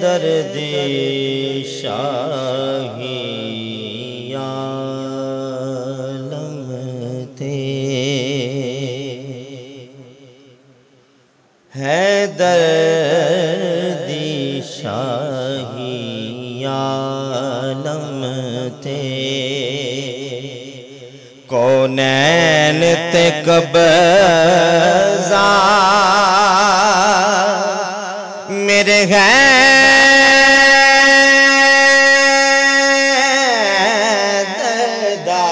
दर्दी शाही आलम थे है दर्दी शाही आलम थे कौनैन ते कब्ज़ा मेरे दर्दा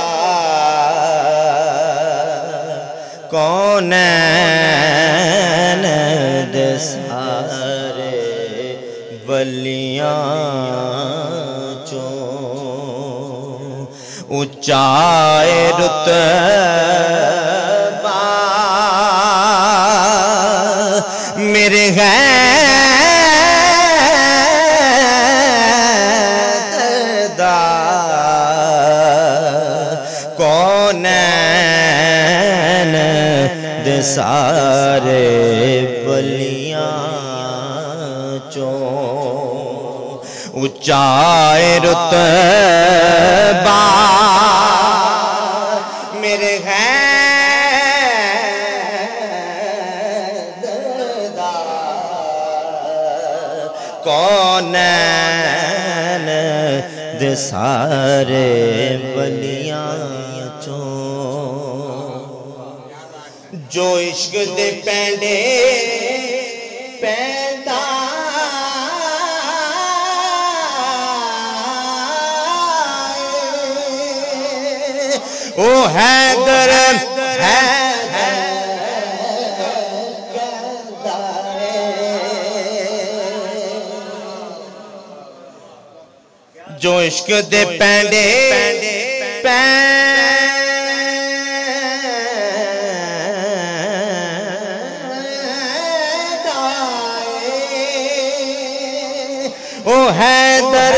कौनैन दे सारे वलियां चों उच्चाए रुतबा मेरे कौनैन दे सारे बलियां चों उच्चाए रुतबा मेरे दर्दा कौनैन दे सारे बलियां जो इश्क दे पैंडे पैंदा ओ हैदर है जो इश्क दे पैंडे ओ हैदर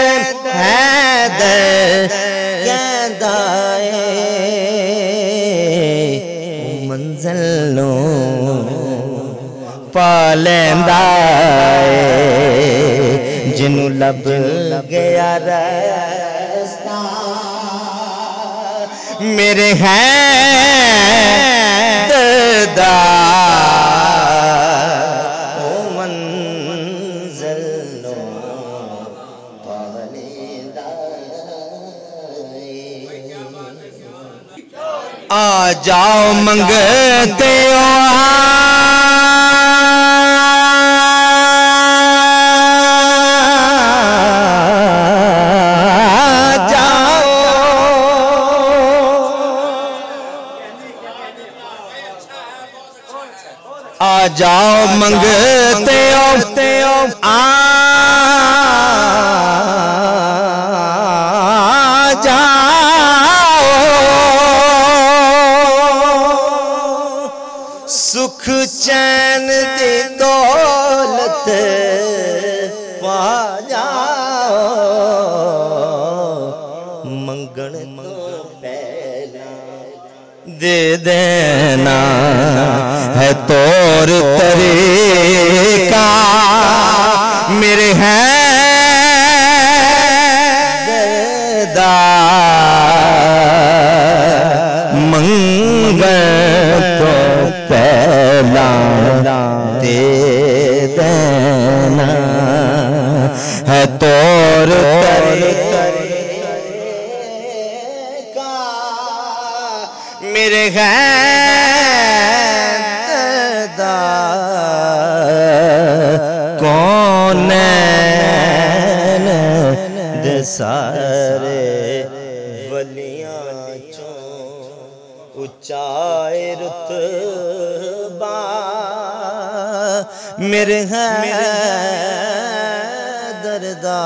हैदर कहदा मंज़िलों पा लैंदा जिन्नू लब गया रास्ता मेरे हैदर आ जाओ मंगते हो आ जाओ मंगते हो आ सुख चैन दी दौलत पा जाओ मंगण तो पहला दे देना है तौर तरीका मेरे हैं दर्दा मंगण तो पहला दे देना है तौर तरीका मेरे दर्दा कौनैन दे सारे वलियां चों उच्चाए रुतबा मेरे हैं दर्दा